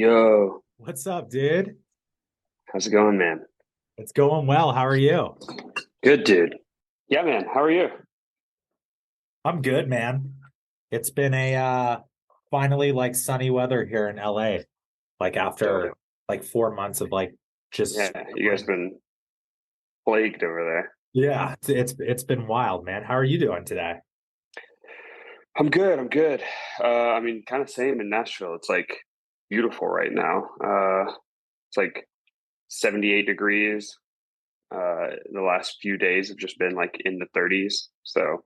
Yo, What's up, dude? how's it going, man? It's going well. How are you? Good, dude. Yeah, man. How are you? I'm good, man. It's been a finally like sunny weather here in LA. Like Dope. after like 4 months of like just Yeah, you guys been plagued over there. yeah, it's been wild, man. How are you doing today? I'm good. I'm good. I mean, kind of same in Nashville. It's like beautiful right now. It's like 78 degrees. The last few days have just been like in the 30s. So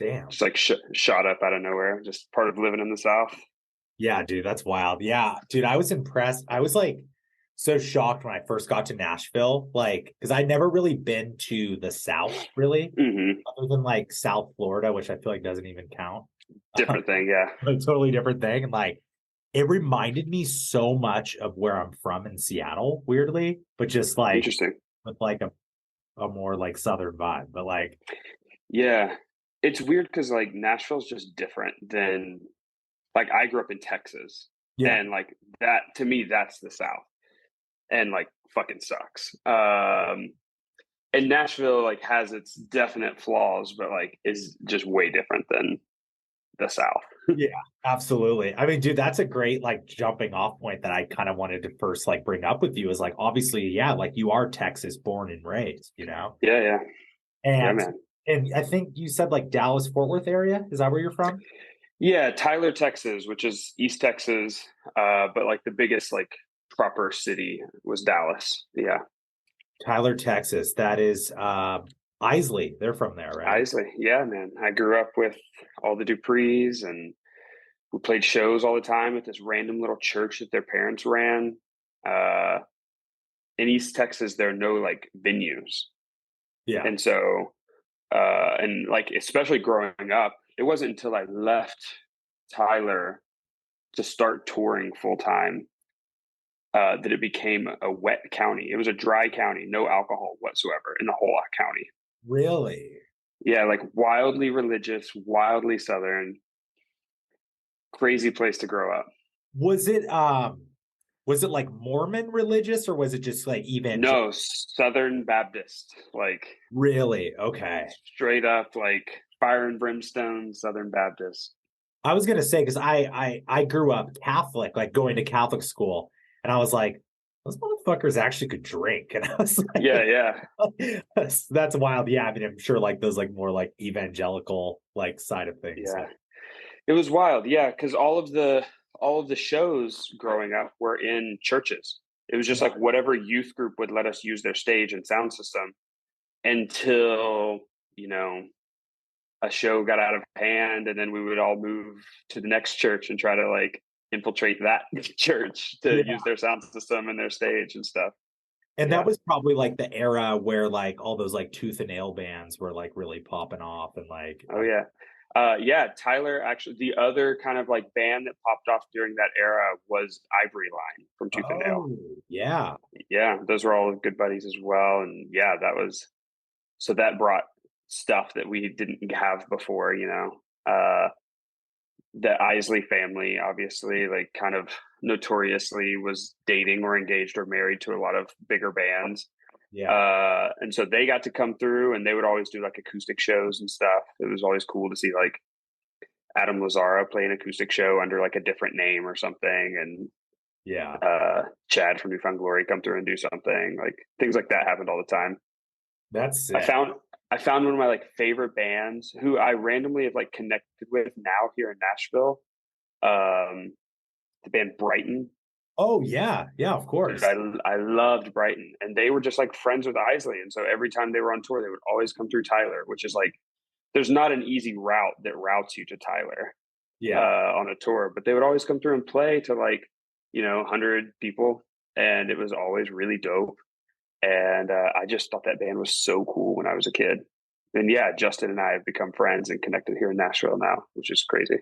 Damn. just like shot up out of nowhere. Just part of living in the South. Yeah, dude, that's wild. Yeah, dude, I was impressed. I was like so shocked when I first got to Nashville, like because I'd never really been to the South, really, Hmm. other than like South Florida, which I feel like doesn't even count. Different thing. Yeah. A totally different thing. And like it reminded me so much of where I'm from in Seattle, weirdly, but just like Interesting. with like a more like southern vibe. But like, Yeah. It's weird because like Nashville's just different than like I grew up in Texas yeah, and like that to me that's the South and like fucking sucks. And Nashville like has its definite flaws, but like is just way different than the South. yeah, absolutely. I mean, dude, that's a great like jumping off point that I kind of wanted to first like bring up with you is like obviously, yeah, like you are Texas born and raised, you know? Yeah, yeah. Yeah, And man. and I think you said like Dallas Fort Worth area. Is that where you're from? Yeah, Tyler, Texas, which is East Texas, but like the biggest like proper city was Dallas. Yeah. Tyler, Texas. That is Isley. They're from there, right? Isley. Yeah, man. I grew up with all the Duprees and we played shows all the time at this random little church that their parents ran. Uh, in East Texas, there are no like venues, Yeah. and so and like especially growing up, it wasn't until I left Tyler to start touring full time that it became a wet county. It was a dry county, no alcohol whatsoever in the whole county. Really? Yeah, like wildly religious, wildly southern, crazy place to grow up. Was it like Mormon religious or was it just like evangelical? No, Southern Baptist, like Really? Okay. straight up like fire and brimstone Southern Baptist. I was gonna say because I grew up Catholic, like going to Catholic school, and I was like, those motherfuckers actually could drink. And I was Yeah, like, yeah, that's wild. Yeah, I mean, I'm sure like those like more like evangelical like side of things. yeah. Like, It was wild, yeah, because all of the shows growing up were in churches. It was just yeah, like whatever youth group would let us use their stage and sound system until you know a show got out of hand, and then we would all move to the next church and try to like infiltrate that church to yeah. use their sound system and their stage and stuff. And that Yeah. was probably like the era where like all those like tooth and nail bands were like really popping off and like Oh yeah. Yeah, Tyler actually the other kind of like band that popped off during that era was Ivory Line from Tooth and Nail. oh yeah. Yeah, those were all good buddies as well. And yeah, that was so that brought stuff that we didn't have before, you know. The Isley family, obviously, like kind of notoriously was dating or engaged or married to a lot of bigger bands. Yeah. And so they got to come through and they would always do like acoustic shows and stuff. It was always cool to see like Adam Lazara play an acoustic show under like a different name or something. And Yeah. Chad from New Found Glory come through and do something like things like that happened all the time. That's I sick. found I found one of my like favorite bands who I randomly have like connected with now here in Nashville. The band Brighton. Oh yeah. Yeah, of Dude, course. I loved Brighton, and they were just like friends with Isley, and so every time they were on tour, they would always come through Tyler, which is like there's not an easy route that routes you to Tyler Yeah. on a tour, but they would always come through and play to like 100 people, and it was always really dope. And I just thought that band was so cool when I was a kid. And yeah, Justin and I have become friends and connected here in Nashville now, which is crazy.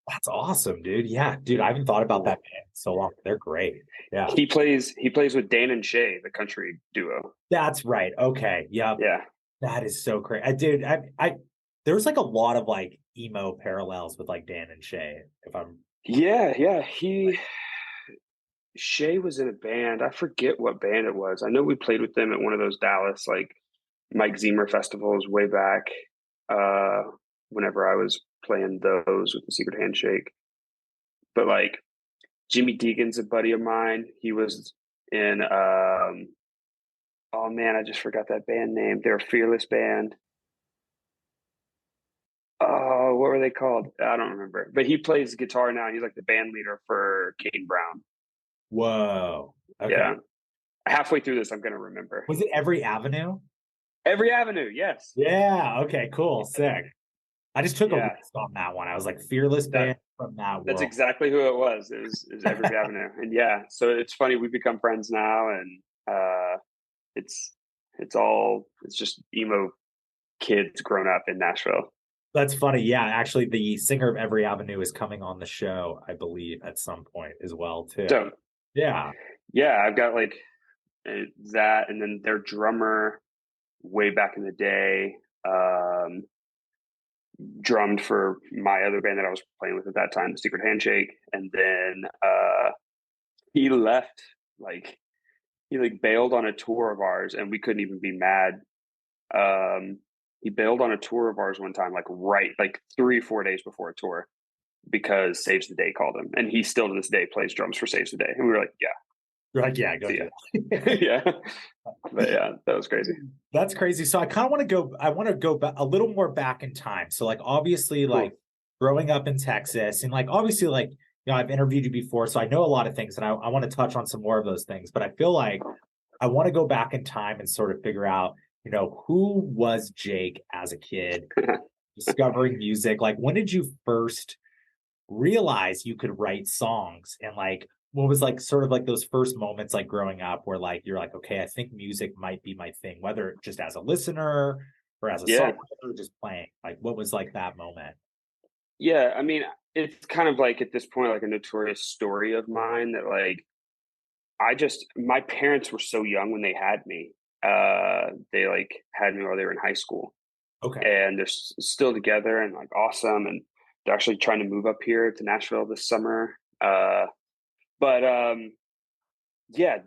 That's awesome, dude. Yeah, dude, I haven't thought about Yeah. that band in so long. They're great. Yeah. He plays with Dan and Shay, the country duo. That's right. Okay. Yep. Yeah. That is so crazy. I there's like a lot of like emo parallels with like Dan and Shay, if I'm Yeah, yeah. He Shay was in a band. I forget what band it was. I know we played with them at one of those Dallas like Mike Zemer festivals way back. Uh, whenever I was playing those with the Secret Handshake, but like Jimmy Deegan's a buddy of mine. He was in oh man, I just forgot that band name. They're a Fearless band. Oh, what were they called? I don't remember. But he plays guitar now. And he's like the band leader for Kane Brown. Whoa. Okay. Yeah. Halfway through this, I'm gonna remember. Was it Every Avenue? Every Avenue, yes. Yeah. Okay. Cool. Sick. I just took a Yeah. risk on that one. I was like, Fearless band from that That's world. exactly who it was. It was Every Avenue. And yeah, so it's funny, we've become friends now, and it's just emo kids grown up in Nashville. That's funny. Yeah, actually, the singer of Every Avenue is coming on the show, I believe, at some point as well, too. So yeah, I've got like that, and then their drummer way back in the day drummed for my other band that I was playing with at that time, the Secret Handshake, and then he left, like he like bailed on a tour of ours, and we couldn't even be mad. He bailed on a tour of ours one time, like 3 or 4 days before a tour, because Saves the Day called him, and he still to this day plays drums for Saves the Day, and we were like, yeah. You're like, yeah, go do it. Yeah. But yeah, that was crazy. That's crazy. So I kind of want to go back a little more back in time. So like, obviously, cool. Like growing up in Texas, and like, obviously, like, you know, I've interviewed you before, so I know a lot of things, and I want to touch on some more of those things, but I feel like I want to go back in time and sort of figure out, you know, who was Jake as a kid, discovering music? Like, when did you first realize you could write songs? And like, what was like sort of like those first moments like growing up where like you're like, okay, I think music might be my thing, whether just as a listener or as a songwriter or just playing? Like, what was like that moment? Yeah, I mean, it's kind of like at this point like a notorious story of mine that like my parents were so young when they had me. They like had me while they were in high school. Okay. And they're still together and like awesome, and they're actually trying to move up here to Nashville this summer. But yeah,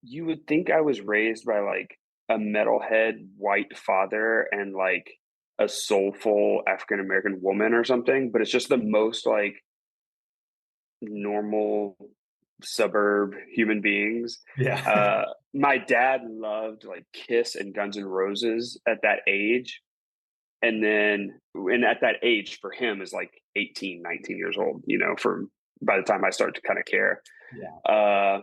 you would think I was raised by like a metalhead white father and like a soulful African American woman or something, but it's just the most like normal suburb human beings. Yeah. My dad loved like Kiss and Guns N' Roses at that age. And at that age for him is like 18, 19 years old, you know, by the time I started to kind of care. Yeah.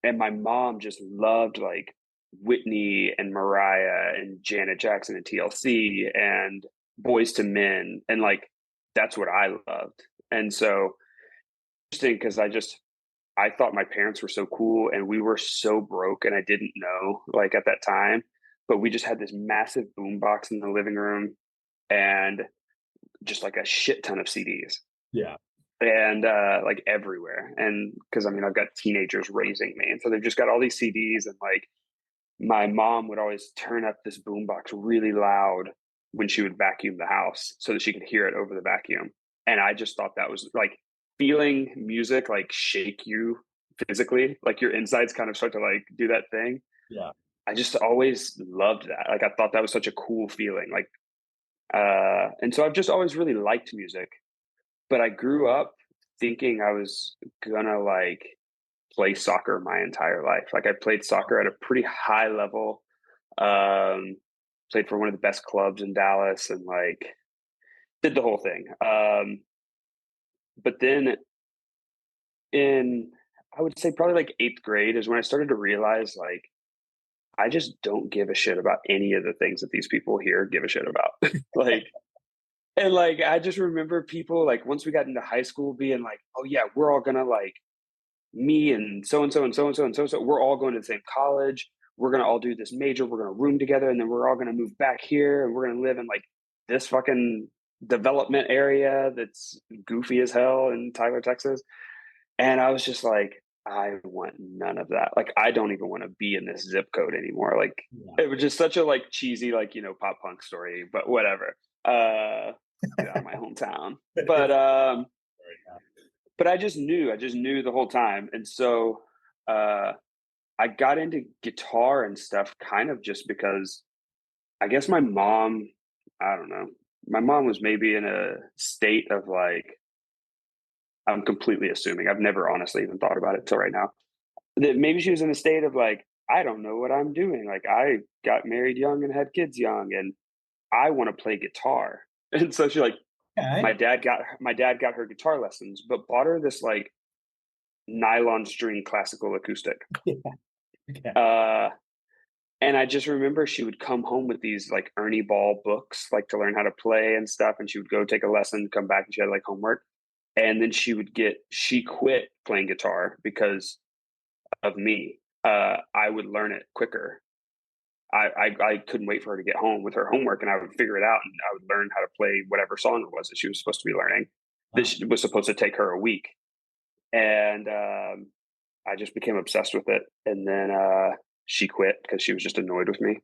And my mom just loved like Whitney and Mariah and Janet Jackson and TLC and Boys to Men. And like, that's what I loved. And so interesting, because I thought my parents were so cool and we were so broke, and I didn't know like at that time, but we just had this massive boombox in the living room and just like a shit ton of CDs. Yeah. And like everywhere. And because I mean, I've got teenagers raising me, and so they've just got all these CDs, and like my mom would always turn up this boombox really loud when she would vacuum the house so that she could hear it over the vacuum. And I just thought that was like feeling music like shake you physically, like your insides kind of start to like do that thing. Yeah. I just always loved that. Like I thought that was such a cool feeling. Like and so I've just always really liked music, but I grew up thinking I was gonna like play soccer my entire life. Like I played soccer at a pretty high level, played for one of the best clubs in Dallas, and like did the whole thing. But then I would say probably like 8th grade is when I started to realize like, I just don't give a shit about any of the things that these people here give a shit about. Like, and like, I just remember people like once we got into high school being like, oh yeah, we're all gonna like, me and so and so and so and so and so, so we're all going to the same college. We're gonna all do this major. We're gonna room together, and then we're all gonna move back here, and we're gonna live in like this fucking development area that's goofy as hell in Tyler, Texas. And I was just like, I want none of that. Like, I don't even want to be in this zip code anymore. Like, It was just such a like cheesy, like, you know, pop punk story, but whatever. Get out of my hometown. But but I just knew the whole time. And so I got into guitar and stuff kind of just because I guess my mom, I don't know, my mom was maybe in a state of like, I'm completely assuming, I've never honestly even thought about it till right now, that maybe she was in a state of like, I don't know what I'm doing. Like I got married young and had kids young and I want to play guitar. And so she like, Okay. my dad got her guitar lessons, but bought her this like nylon string classical acoustic. Yeah. Okay. And I just remember she would come home with these like Ernie Ball books, like to learn how to play and stuff. And she would go take a lesson, come back, and she had like homework. And then she quit playing guitar because of me. I would learn it quicker. I couldn't wait for her to get home with her homework, and I would figure it out, and I would learn how to play whatever song it was that she was supposed to be learning. Wow. This was supposed to take her a week, and I just became obsessed with it. And then she quit because she was just annoyed with me.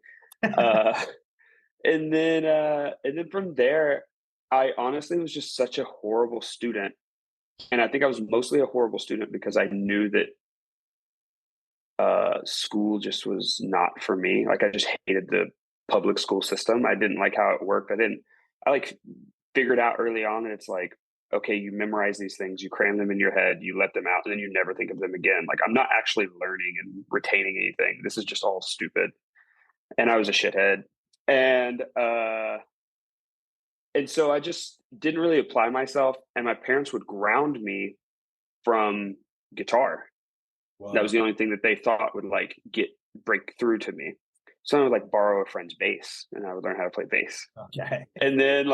And then from there, I honestly was just such a horrible student, and I think I was mostly a horrible student because I knew that school just was not for me. Like I just hated the public school system. I didn't like how it worked. I like figured out early on that it's like, okay, you memorize these things, you cram them in your head, you let them out, and then you never think of them again. Like I'm not actually learning and retaining anything. This is just all stupid. And I was a shithead. And so I just didn't really apply myself, and my parents would ground me from guitar. Wow. That was the only thing that they thought would like break through to me. So I would like borrow a friend's bass, and I would learn how to play bass. Okay. And then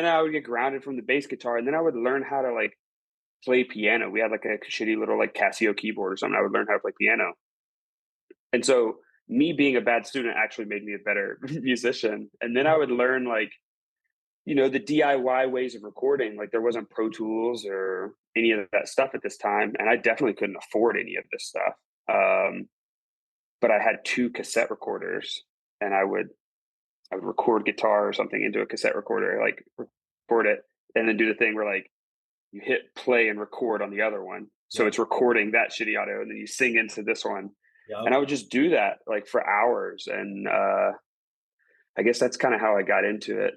I would get grounded from the bass guitar, and then I would learn how to like play piano. We had like a shitty little like Casio keyboard or something. I would learn how to play piano. And so me being a bad student actually made me a better musician. And then I would learn like, you know, the DIY ways of recording. Like there wasn't Pro Tools or any of that stuff at this time, and I definitely couldn't afford any of this stuff. But I had 2 cassette recorders, and I would record guitar or something into a cassette recorder, like record it, and then do the thing where like you hit play and record on the other one, so it's recording that shitty audio, and then you sing into this one. Yep. And I would just do that like for hours, and I guess that's kind of how I got into it.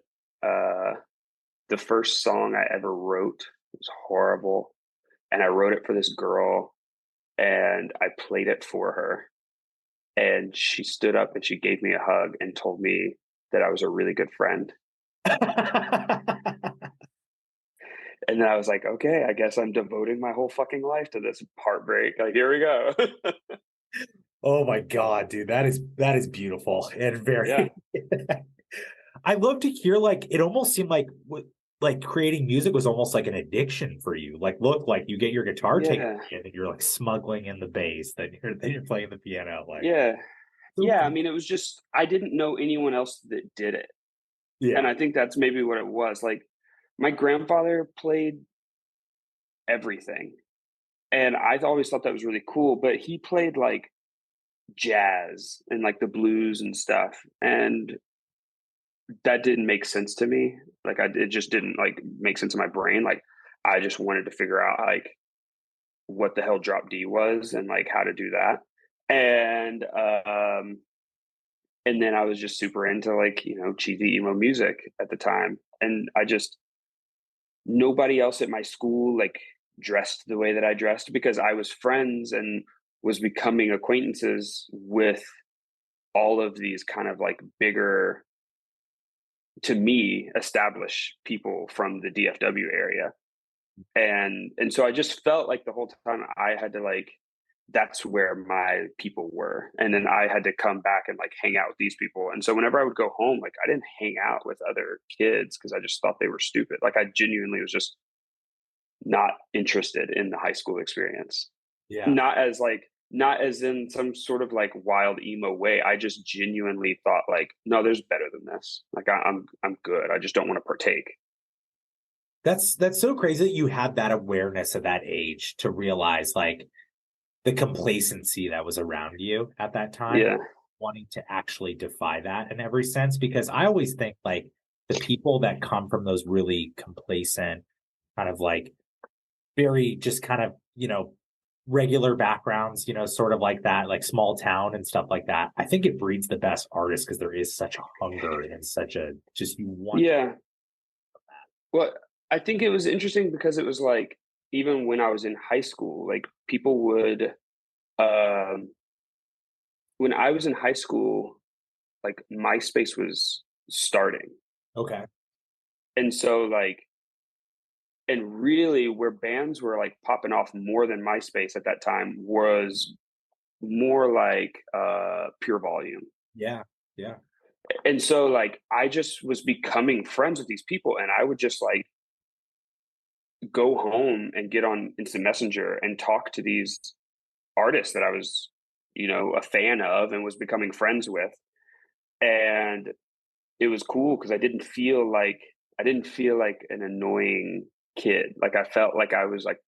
The first song I ever wrote was horrible, and I wrote it for this girl, and I played it for her, and she stood up and she gave me a hug and told me that I was a really good friend. And then I was like, okay, I guess I'm devoting my whole fucking life to this heartbreak. Like, here we go. Oh my God, dude, that is beautiful and very. Yeah. I love to hear, like, it almost seemed like creating music was almost like an addiction for you. Like, look, like you get your guitar taken and you're like smuggling in the bass, then you're playing the piano. Like, yeah. I mean, it was just I didn't know anyone else that did it. Yeah, and I think that's maybe what it was. Like, my grandfather played everything, and I always thought that was really cool. But he played like jazz and like the blues and stuff, and that didn't make sense to me. Like it just didn't like make sense in my brain. Like I just wanted to figure out like what the hell drop D was and like how to do that. And then I was just super into like, you know, cheesy emo music at the time. And nobody else at my school like dressed the way that I dressed because I was friends and was becoming acquaintances with all of these kind of like bigger, to me, established people from the DFW area. And so I just felt like the whole time I had to like, that's where my people were. And then I had to come back and like hang out with these people. And so whenever I would go home, like I didn't hang out with other kids because I just thought they were stupid. Like I genuinely was just not interested in the high school experience. Yeah. Not as in some sort of like wild emo way. I just genuinely thought like, no, there's better than this. Like I'm good. I just don't want to partake. That's so crazy that you had that awareness at that age to realize like the complacency that was around you at that time. Yeah. Wanting to actually defy that in every sense, because I always think like the people that come from those really complacent kind of like very just kind of, regular backgrounds, sort of like that, like small town and stuff like that. I think it breeds the best artists because there is such a hunger and such a just you want. Yeah. Well, I think it was interesting because it was like, even when I was in high school, like people would, um, when I was in high school, like MySpace was starting. Okay. And so like, and really where bands were like popping off more than MySpace at that time was more like Pure Volume. Yeah. Yeah. And so like I just was becoming friends with these people, and I would just like go home and get on Instant Messenger and talk to these artists that I was, a fan of and was becoming friends with. And it was cool because I didn't feel like an annoying kid. Like I felt like I was like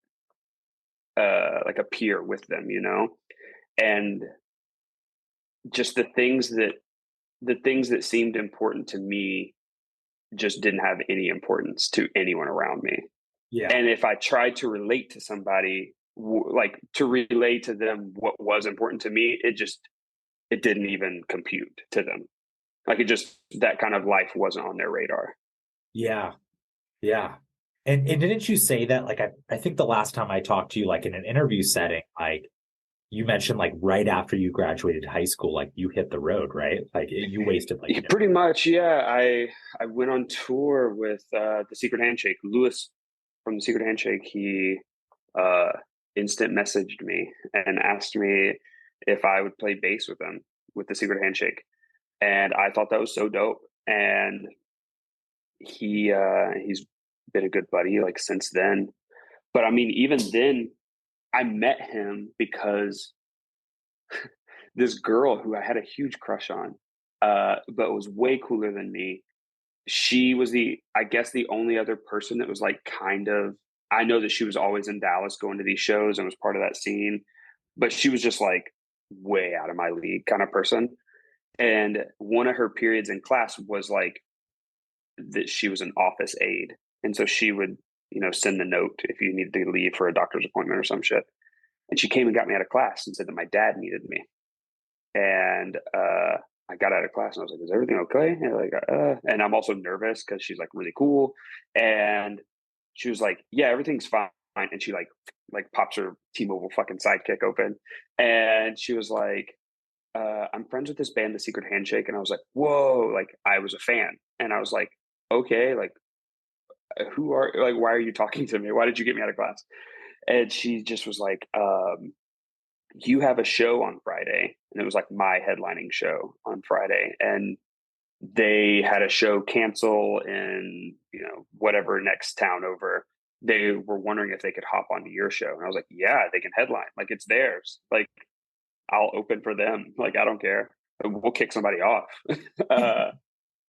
a peer with them, and just the things that seemed important to me just didn't have any importance to anyone around me. Yeah. And if I tried to relate to somebody, like to relay to them what was important to me, it didn't even compute to them. Like that kind of life wasn't on their radar. Yeah. Yeah. And didn't you say that, like, I think the last time I talked to you, like in an interview setting, like you mentioned like right after you graduated high school, like you hit the road, right? Like you wasted like Pretty much, yeah. I went on tour with the Secret Handshake. Lewis from the Secret Handshake, he uh, instant messaged me and asked me if I would play bass with him with the Secret Handshake, and I thought that was so dope. And he's been a good buddy like since then. But I mean, even then, I met him because this girl who I had a huge crush on, but was way cooler than me. She was I guess, the only other person that was like kind of. I know that she was always in Dallas going to these shows and was part of that scene, but she was just like way out of my league kind of person. And one of her periods in class was like that she was an office aide. And so she would, send the note if you needed to leave for a doctor's appointment or some shit. And she came and got me out of class and said that my dad needed me. And I got out of class and I was like, "Is everything okay?" And I'm also nervous because she's like really cool. And she was like, "Yeah, everything's fine." And she like pops her T-Mobile fucking sidekick open, and she was like, "I'm friends with this band, The Secret Handshake." And I was like, "Whoa!" Like I was a fan, and I was like, "Okay, like why are you talking to me? Why did you get me out of class?" And she just was like, "You have a show on Friday." And it was like my headlining show on Friday. And they had a show cancel in, whatever next town over. They were wondering if they could hop onto your show. And I was like, "Yeah, they can headline. Like it's theirs. Like I'll open for them. Like I don't care. We'll kick somebody off." uh,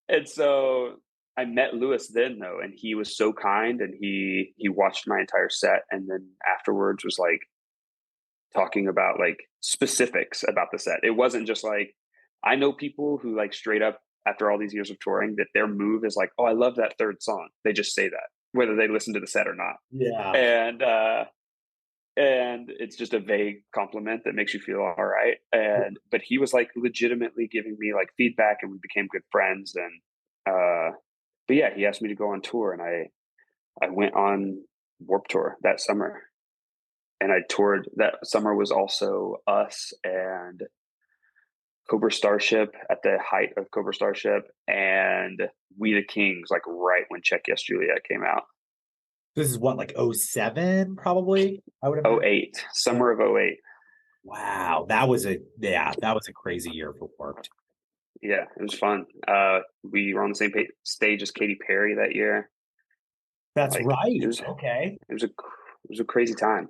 and so I met Lewis then though, and he was so kind, and he watched my entire set, and then afterwards was like talking about like specifics about the set. It wasn't just like, I know people who like straight up after all these years of touring that their move is like, "Oh, I love that third song." They just say that whether they listen to the set or not. Yeah. And it's just a vague compliment that makes you feel all right. But he was like legitimately giving me like feedback, and we became good friends. And but yeah, he asked me to go on tour, and I went on Warped Tour that summer. And I toured that summer. Was also us and Cobra Starship at the height of Cobra Starship, and We the Kings, like right when Check Yes Juliet came out. This is what, like 07 probably, I would imagine. 08, summer of 08. Wow, that was a crazy year for Warped. Yeah, it was fun. We were on the same stage as Katy Perry that year. That's Like, right. It was Okay. it was a crazy time.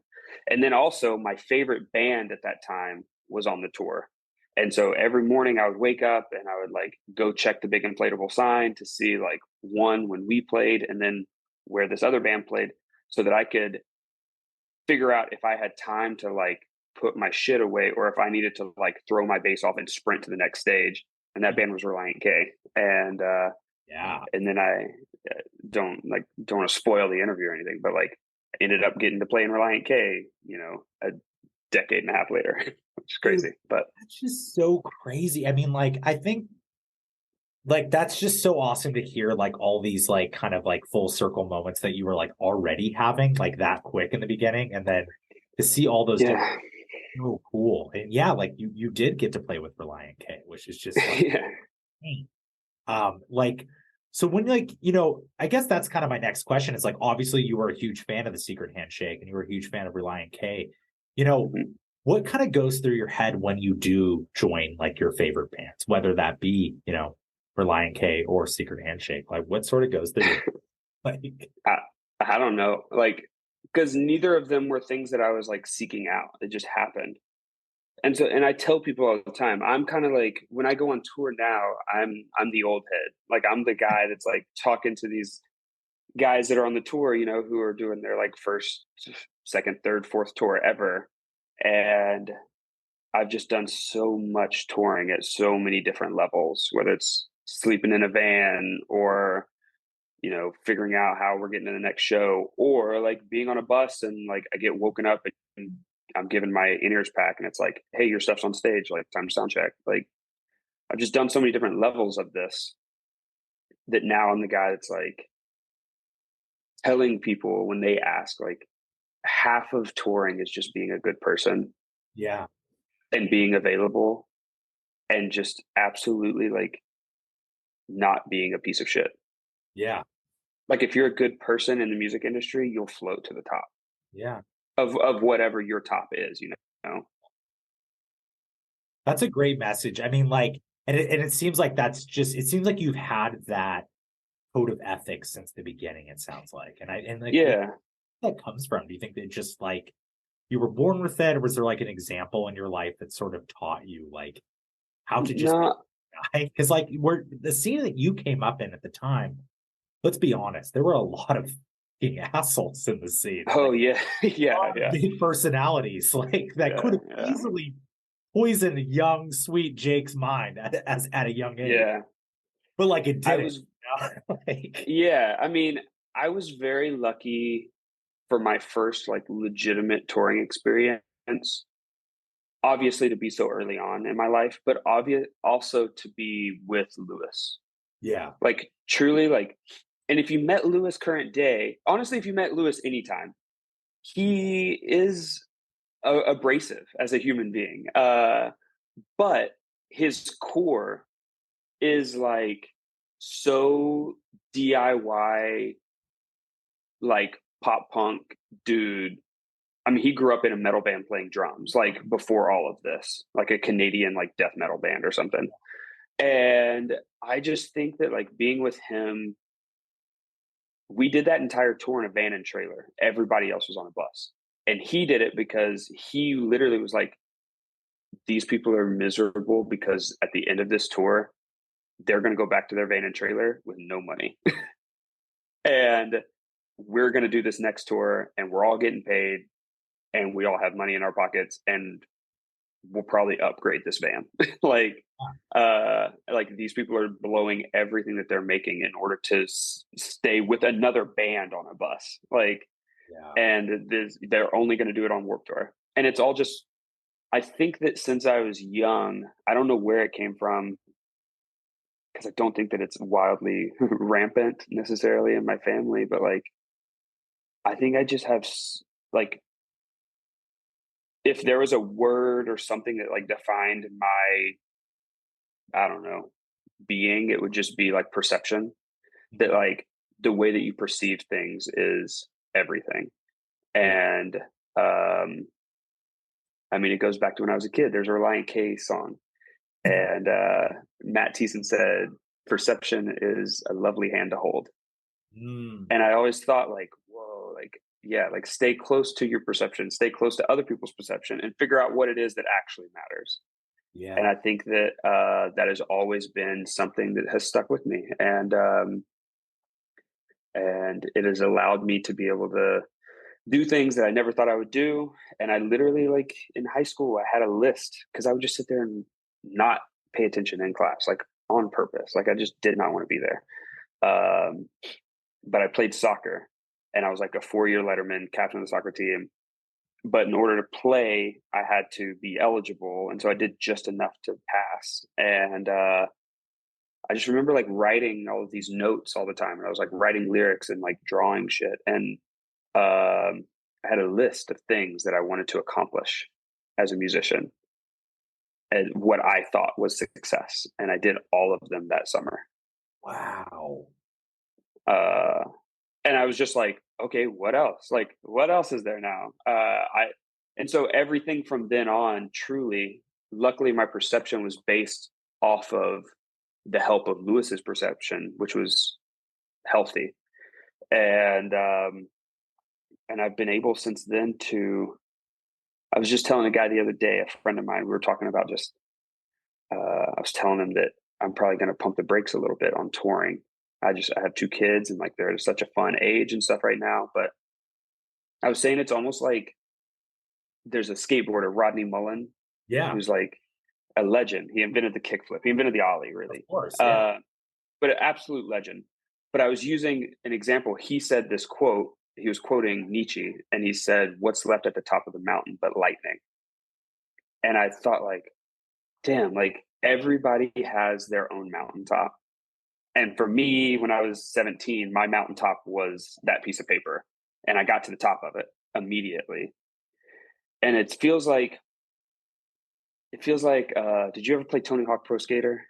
And then also my favorite band at that time was on the tour. And so every morning I would wake up and I would like go check the big inflatable sign to see like one when we played, and then where this other band played, so that I could figure out if I had time to like put my shit away, or if I needed to like throw my bass off and sprint to the next stage. And that band was Relient K. Yeah. And then I don't want to spoil the interview or anything, but like ended up getting to play in Relient K, a decade and a half later, which is Dude, crazy. But that's just so crazy. I mean, like, I think like that's just so awesome to hear, like all these like kind of like full circle moments that you were like already having like that quick in the beginning, and then to see all those different, yeah, so cool. And yeah, like you did get to play with Relient K, which is just like, yeah, hey. Like, so when like, I guess that's kind of my next question. Is like, obviously you were a huge fan of the Secret Handshake and you were a huge fan of Relient K. You know, mhm. what kind of goes through your head when you do join like your favorite bands, whether that be, Relient K or Secret Handshake? Like, what sort of goes through your like? I, I don't know, like, because neither of them were things that I was like seeking out. It just happened. And I tell people all the time, I'm kind of like when I go on tour now, I'm the old head. Like I'm the guy that's like talking to these guys that are on the tour, who are doing their like first, second, third, fourth tour ever. And I've just done so much touring at so many different levels, whether it's sleeping in a van or, figuring out how we're getting to the next show, or like being on a bus and like I get woken up and I'm given my in-ears pack and it's like, hey, your stuff's on stage, like time to sound check. Like I've just done so many different levels of this that now I'm the guy that's like telling people when they ask, like half of touring is just being a good person Yeah, and being available and just absolutely like not being a piece of shit. yeah, Like if you're a good person in the music industry, you'll float to the top yeah. of whatever your top is, That's a great message. I mean, like, and it seems like it seems like you've had that code of ethics since the beginning, it sounds like. And like, what Yeah. that comes from? Do you think that just like you were born with it, or was there like an example in your life that sort of taught you like how to just be No. a guy? Because like we're the scene that you came up in at the time, let's be honest, there were a lot of fucking assholes in the scene. Oh Like yeah. a Yeah, lot of yeah. big personalities, like that could Yeah, have yeah. easily poisoned young, sweet Jake's mind at a young age. Yeah. But like it I didn't. was Like Yeah, I mean, I was very lucky for my first like legitimate touring experience. Obviously to be so early on in my life, but obvious also to be with Lewis. yeah, Like truly like, and if you met Lewis current day, honestly, if you met Lewis anytime, he is abrasive as a human being. But his core is like so DIY, like pop punk dude. I mean, he grew up in a metal band playing drums, like before all of this, like a Canadian like death metal band or something. And I just think that like being with him, we did that entire tour in a van and trailer. Everybody else was on a bus. And he did it because he literally was like, these people are miserable because at the end of this tour, they're going to go back to their van and trailer with no money. And we're going to do this next tour and we're all getting paid and we all have money in our pockets and we'll probably upgrade this van. Like these people are blowing everything that they're making in order to stay with another band on a bus. Like, yeah, and they're only going to do it on Warped Tour. And it's all just, I think that since I was young, I don't know where it came from because I don't think that it's wildly rampant necessarily in my family, but like, I think I just have like, if there was a word or something that like defined my, I don't know, being, it would just be like perception. That mhm, like the way that you perceive things is everything. yeah, And I mean, it goes back to when I was a kid. There's a Relient K song, and Matt Thiessen said, "Perception is a lovely hand to hold." mm, And I always thought, like, whoa, like, yeah, like stay close to your perception, stay close to other people's perception, and figure out what it is that actually matters. And yeah, I think that that has always been something that has stuck with me, and it has allowed me to be able to do things that I never thought I would do. And I literally, like in high school, I had a list because I would just sit there and not pay attention in class, like on purpose. Like I just did not want to be there. But I played soccer and I was like a 4-year letterman, captain of the soccer team. But in order to play, I had to be eligible, and so I did just enough to pass. And I just remember like writing all of these notes all the time, and I was like writing lyrics and like drawing shit. And I had a list of things that I wanted to accomplish as a musician and what I thought was success. And I did all of them that summer. Wow. And I was just like, okay, what else? Like, what else is there now? And so everything from then on, truly, luckily, my perception was based off of the help of Lewis's perception, which was healthy. And I've been able since then to, I was just telling a guy the other day, a friend of mine, we were talking about just, I was telling him that I'm probably going to pump the brakes a little bit on touring. I have 2 kids, and like they're at such a fun age and stuff right now. But I was saying it's almost like there's a skateboarder, Rodney Mullen, who's like a legend. He invented the kickflip. He invented the ollie, really. Of course, yeah. But an absolute legend. But I was using an example. He said this quote. He was quoting Nietzsche, and he said, "What's left at the top of the mountain but lightning?" And I thought, like, damn, like everybody has their own mountaintop. And for me, when I was 17, my mountaintop was that piece of paper, and I got to the top of it immediately. And it feels like, did you ever play Tony Hawk Pro Skater?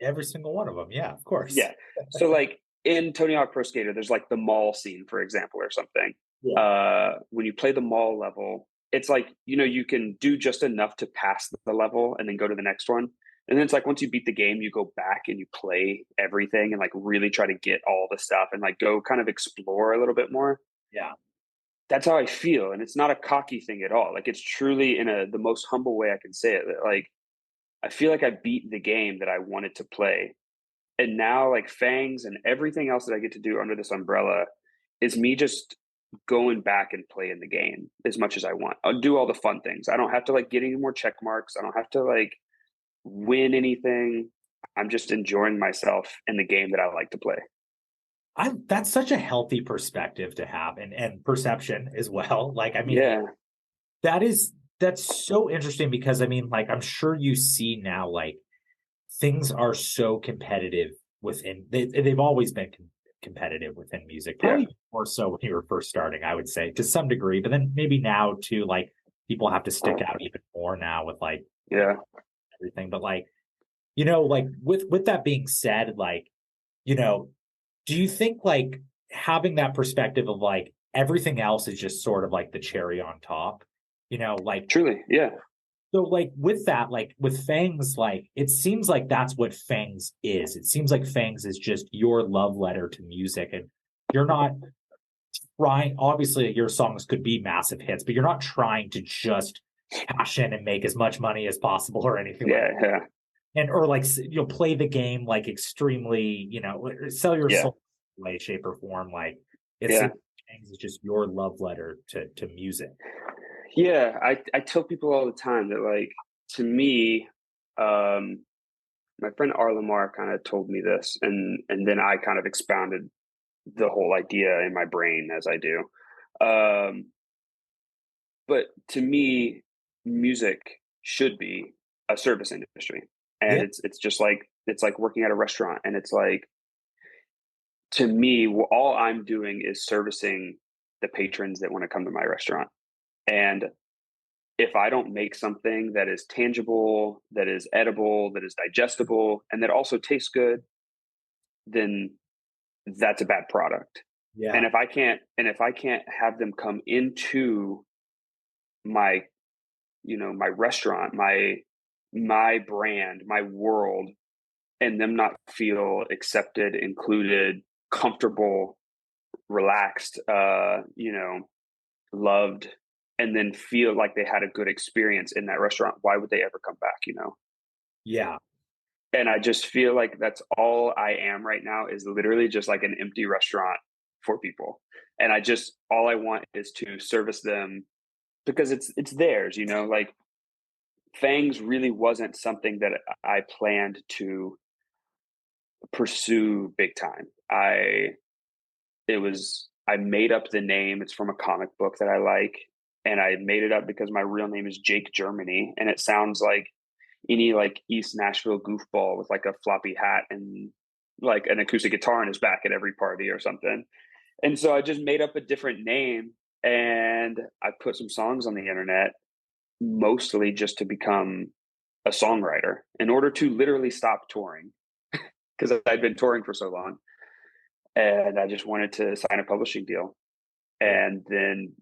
Every single one of them. Yeah, of course. Yeah. So like in Tony Hawk Pro Skater, there's like the mall scene, for example, or something. Yeah. When you play the mall level, it's like, you can do just enough to pass the level and then go to the next one. And then it's like, once you beat the game, you go back and you play everything and like really try to get all the stuff and like go kind of explore a little bit more. Yeah. That's how I feel. And it's not a cocky thing at all. Like it's truly in the most humble way I can say it. Like, I feel like I beat the game that I wanted to play. And now like Phangs and everything else that I get to do under this umbrella is me just going back and playing the game as much as I want. I'll do all the fun things. I don't have to like get any more check marks. I don't have to like win anything. I'm just enjoying myself in the game that I like to play. That's such a healthy perspective to have, and perception as well. Like, I mean, yeah, that's so interesting because I mean, like, I'm sure you see now, like, things are so competitive within, they've always been competitive within music, probably more so when you were first starting, I would say, to some degree, but then maybe now too, like, people have to stick out even more now with like everything. But like, like with that being said, like, do you think like having that perspective of like everything else is just sort of like the cherry on top, like truly, yeah. So like with that, like with Phangs, like it seems like that's what Phangs is. It seems like Phangs is just your love letter to music, and you're not trying. Obviously, your songs could be massive hits, but you're not trying to just cash in and make as much money as possible or anything. Yeah, like that. Yeah. And or like play the game like extremely, sell your soul in way, shape, or form. Like it's just your love letter to music. Yeah, I tell people all the time that like to me, my friend Arlamar kind of told me this, and then I kind of expounded the whole idea in my brain as I do. But to me, music should be a service industry. And it's just like, it's like working at a restaurant. And it's like, to me, all I'm doing is servicing the patrons that want to come to my restaurant. And if I don't make something that is tangible, that is edible, that is digestible, and that also tastes good, then that's a bad product. Yeah. And if I can't have them come into my, my restaurant, my brand, my world, and them not feel accepted, included, comfortable, relaxed, loved, and then feel like they had a good experience in that restaurant, why would they ever come back, Yeah. And I just feel like that's all I am right now, is literally just like an empty restaurant for people. And all I want is to service them because it's theirs, like Phangs really wasn't something that I planned to pursue big time. It was I made up the name. It's from a comic book that I like. And I made it up because my real name is Jake Germany. And it sounds like any like East Nashville goofball with like a floppy hat and like an acoustic guitar in his back at every party or something. And so I just made up a different name and I put some songs on the internet, mostly just to become a songwriter in order to literally stop touring because I'd been touring for so long. And I just wanted to sign a publishing deal. And then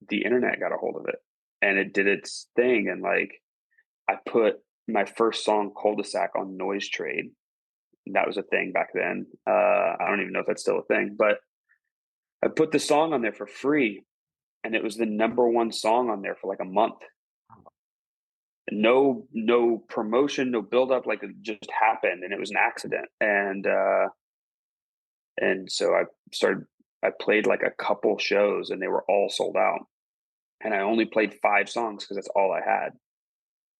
the internet got a hold of it and it did its thing. And like, I put my first song Cul-de-sac on Noise Trade. That was a thing back then. I don't even know if that's still a thing, but I put the song on there for free and it was the number one song on there for like a month. No promotion, no build up, like it just happened and it was an accident. And so I played like a couple shows and they were all sold out. And I only played 5 songs because that's all I had.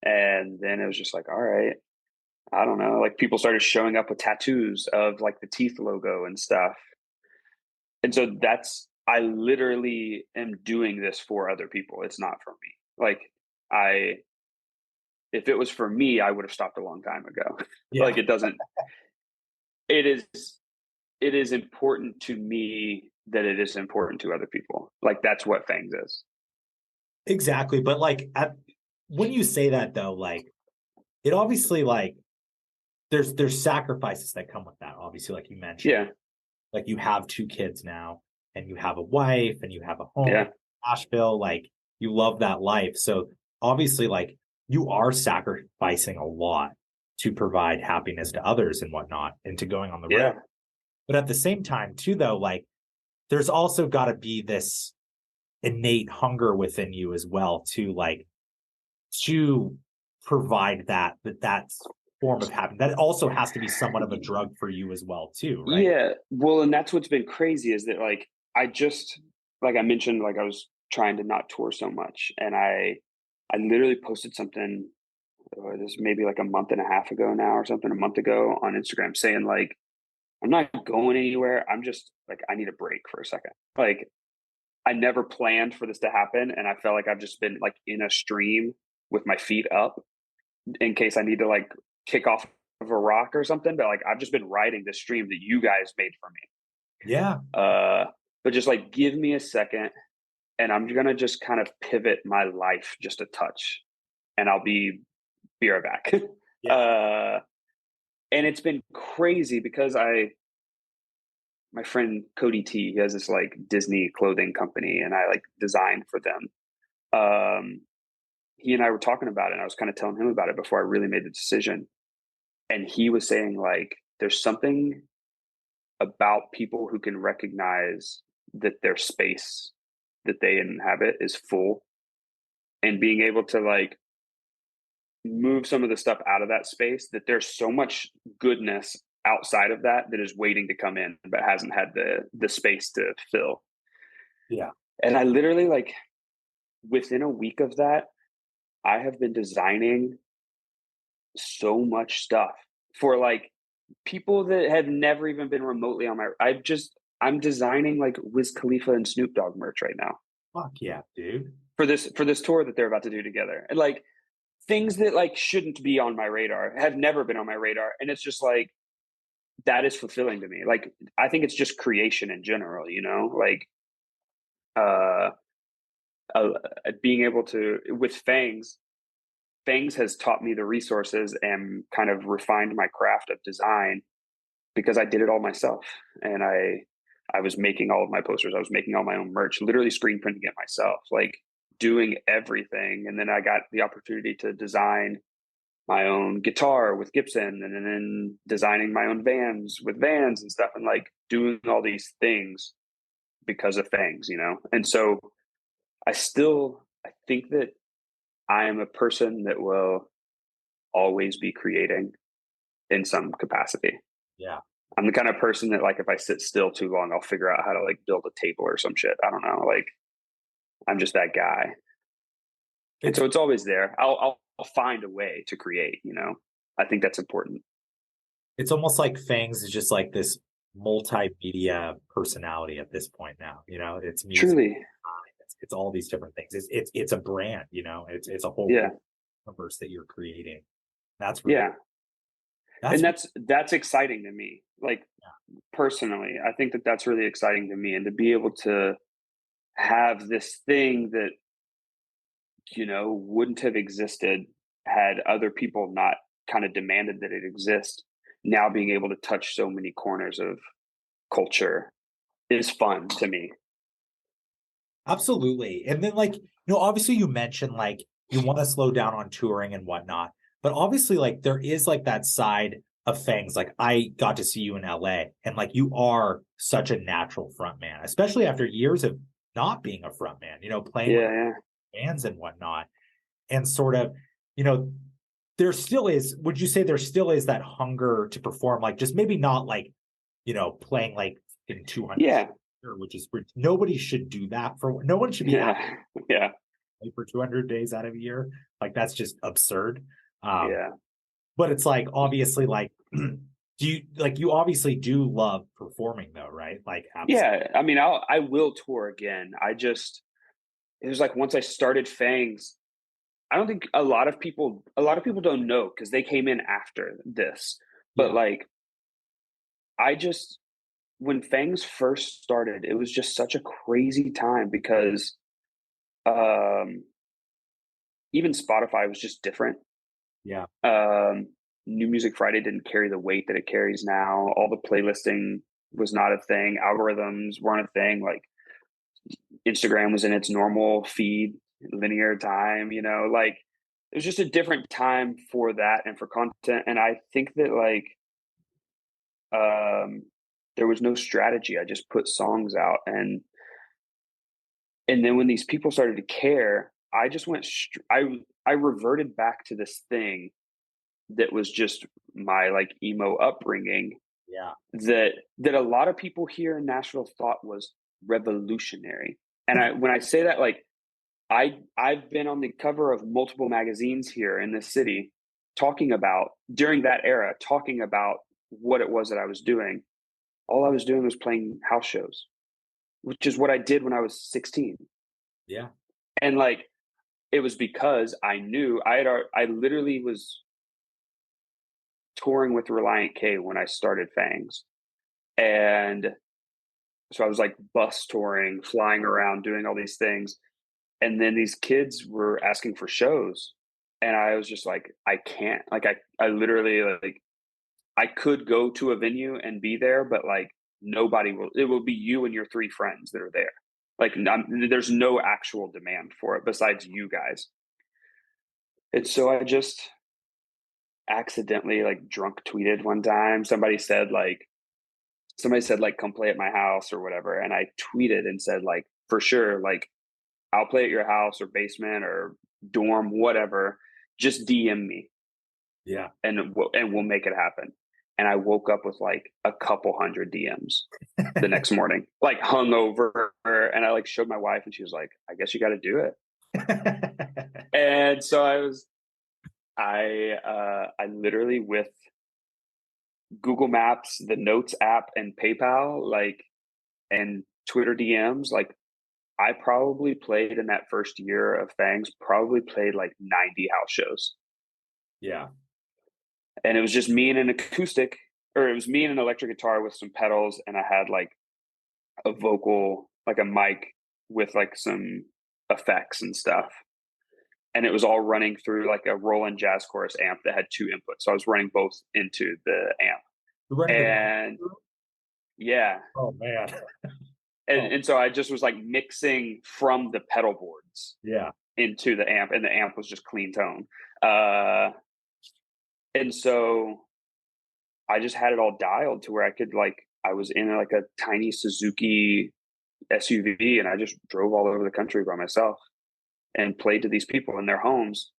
And then it was just like, all right, I don't know. Like people started showing up with tattoos of like the teeth logo and stuff. And so I literally am doing this for other people. It's not for me. Like if it was for me, I would have stopped a long time ago. Yeah. Like it is important to me that it is important to other people. Like that's what Phangs is. Exactly. But like when you say that though, like it obviously like there's sacrifices that come with that. Obviously, like you mentioned, yeah, like you have 2 kids now and you have a wife and you have a home yeah. in Nashville, like you love that life. So obviously like you are sacrificing a lot to provide happiness to others and whatnot and to going on the road. But at the same time too, though, like there's also got to be this innate hunger within you as well to provide that form of happiness. That also has to be somewhat of a drug for you as well too, right? Yeah. Well, and that's what's been crazy is that like like I mentioned, like I was trying to not tour so much, and I literally posted something. This maybe like a month and a half ago now, or something, a month ago on Instagram, saying like, I'm not going anywhere. I'm just like, I need a break for a second. Like, I never planned for this to happen, and I felt like I've just been like in a stream with my feet up in case I need to like kick off of a rock or something. But like, I've just been riding the stream that you guys made for me. Yeah. But just like, give me a second, and I'm gonna just kind of pivot my life just a touch, and I'll be right back. Yeah. And it's been crazy because my friend Cody T, he has this like Disney clothing company and I like designed for them. He and I were talking about it and I was kind of telling him about it before I really made the decision. And he was saying like, there's something about people who can recognize that their space that they inhabit is full and being able to like move some of the stuff out of that space, that there's so much goodness outside of that is waiting to come in but hasn't had the space to fill. Yeah. And I literally like within a week of that, I have been designing so much stuff for like people that have never even been remotely on I'm designing like Wiz Khalifa and Snoop Dogg merch right now. Fuck yeah, dude. For this tour that they're about to do together. And like things that like shouldn't be on my radar have never been on my radar. And it's just like, that is fulfilling to me. Like, I think it's just creation in general, you know, like, being able to, with Phangs has taught me the resources and kind of refined my craft of design because I did it all myself. And I was making all of my posters. I was making all my own merch, literally screen printing it myself, like doing everything. And then I got the opportunity to design my own guitar with Gibson and then designing my own vans with Vans and stuff and like doing all these things because of Phangs, you know? And so I think that I am a person that will always be creating in some capacity. Yeah. I'm the kind of person that like, if I sit still too long, I'll figure out how to like build a table or some shit. I don't know. Like I'm just that guy. And so it's always there. I'll find a way to create, you know? I think that's important. It's almost like Phangs is just like this multimedia personality at this point now. It's music, Truly. it's all these different things. It's a brand. It's a whole Yeah. universe that you're creating. That's really Yeah. And that's exciting to me. Like, personally, I think that that's really exciting to me, and to be able to have this thing that, wouldn't have existed had other people not kind of demanded that it exist. Now being able to touch so many corners of culture is fun to me. Absolutely. And then obviously you mentioned you want to slow down on touring and whatnot, but obviously there is that side of things. I got to see you in LA, and you are such a natural front man, especially after years of not being a front man, playing with bands and whatnot. And sort of, there still is, would you say there still is that hunger to perform, just maybe not playing in 200, which is, nobody should do that no one should be for 200 days out of a year. That's just absurd. But it's obviously do you obviously do love performing though, right? Absolutely. Yeah, I mean, I will tour again. It was once I started Phangs, I don't think a lot of people don't know, because they came in after this. But when Phangs first started, it was just such a crazy time, because even Spotify was just different. Yeah. New Music Friday didn't carry the weight that it carries now. All the playlisting was not a thing. Algorithms weren't a thing. Instagram was in its normal feed, linear time, it was just a different time for that and for content. And I think that there was no strategy. I just put songs out, and then when these people started to care, I just I reverted back to this thing that was just my emo upbringing. That a lot of people here in Nashville thought was revolutionary. And when I say that, I've been on the cover of multiple magazines here in this city, during that era, talking about what it was that I was doing. All I was doing was playing house shows, which is what I did when I was 16. Yeah. And it was because I knew I literally was touring with Relient K when I started Phangs. And so I was bus touring, flying around, doing all these things. And then these kids were asking for shows. And I was just I can't. I literally, I could go to a venue and be there, but nobody will. It will be you and your 3 friends that are there. There's no actual demand for it besides you guys. And so I just accidentally drunk tweeted one time. Somebody said come play at my house or whatever, and I tweeted and said for sure, I'll play at your house or basement or dorm, whatever, just DM me. Yeah. And we'll make it happen. And I woke up with a couple hundred DMs the next morning, hungover, and I showed my wife, and she was like, I guess you got to do it. And so I literally, with Google Maps, the Notes app, and PayPal, and Twitter DMs, I probably played in that first year of Phangs, probably played 90 house shows. Yeah. And it was just me and an acoustic, or it was me and an electric guitar with some pedals, and I had a vocal, a mic with some effects and stuff. And it was all running through a Roland Jazz Chorus amp that had 2 inputs. So I was running both into the amp. And yeah. Oh man. And so I just was mixing from the pedal boards into the amp, and the amp was just clean tone. And so I just had it all dialed to where I could I was in a tiny Suzuki SUV, and I just drove all over the country by myself and played to these people in their homes.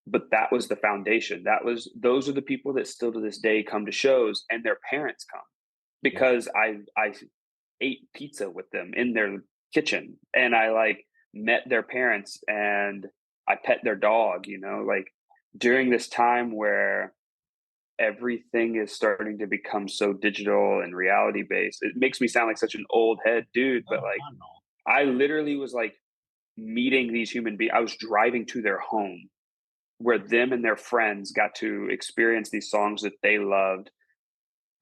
But that was the foundation. Those are the people that still to this day come to shows, and their parents come because I ate pizza with them in their kitchen, and I met their parents, and I pet their dog, during this time where everything is starting to become so digital and reality based. It makes me sound like such an old head dude, but Oh, like not at all. I literally was like meeting these human beings. I was driving to their home where them and their friends got to experience these songs that they loved,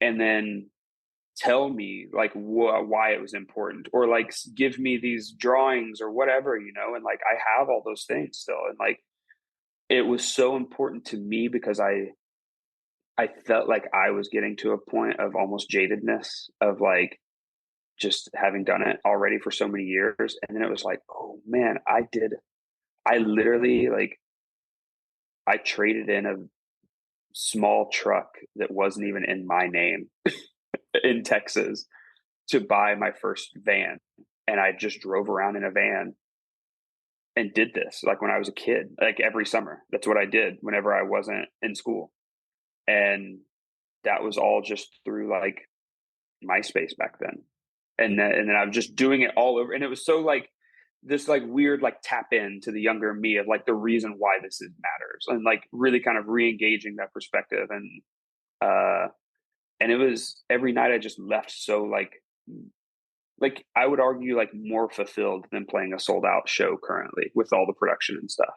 and then tell me like why it was important, or like give me these drawings or whatever, and like I have all those things still, and like it was so important to me because I felt like I was getting to a point of almost jadedness of like just having done it already for so many years. And then it was like, oh man, I literally like, I traded in a small truck that wasn't even in my name in Texas to buy my first van. And I just drove around in a van and did this like when I was a kid, like every summer. That's what I did whenever I wasn't in school. And that was all just through like MySpace back then. And then I was just doing it all over. And it was so like this like weird like tap in to the younger me of like the reason why matters, and like really kind of re-engaging that perspective. And it was every night I just left so like I would argue like more fulfilled than playing a sold out show currently with all the production and stuff.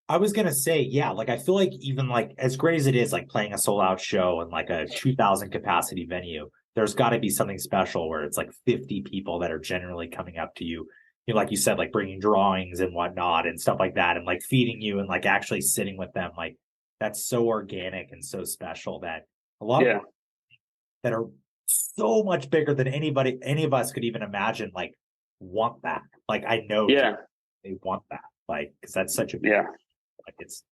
I was gonna say, yeah, like I feel like even like as great as it is, like playing a sold out show and like a 2,000 capacity venue, there's got to be something special where it's like 50 people that are generally coming up to you, like you said, like bringing drawings and whatnot and stuff like that, and like feeding you and like actually sitting with them. Like that's so organic and so special that a lot of Yeah. people that are so much bigger than any of us could even imagine, like want that. Like I know Yeah. they want that, like because that's such a big, Yeah. like it's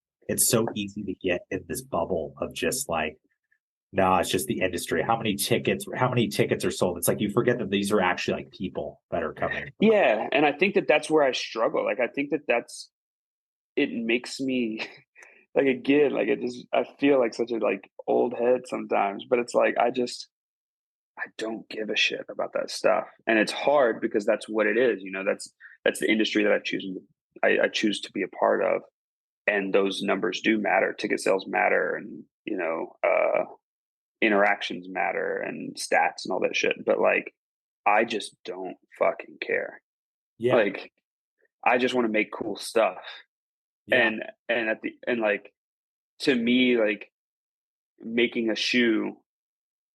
so easy to get in this bubble of just like, no, it's just the industry. How many tickets are sold? It's like you forget that these are actually like people that are coming. Yeah. And I think that that's where I struggle. Like I think that it makes me like again, like I feel like such a like old head sometimes, but it's like I don't give a shit about that stuff. And it's hard because that's what it is, that's the industry that I choose to be a part of. And those numbers do matter. Ticket sales matter, and interactions matter, and stats and all that shit. But like I just don't fucking care. Yeah, Like I just want to make cool stuff. yeah. And like to me, like making a shoe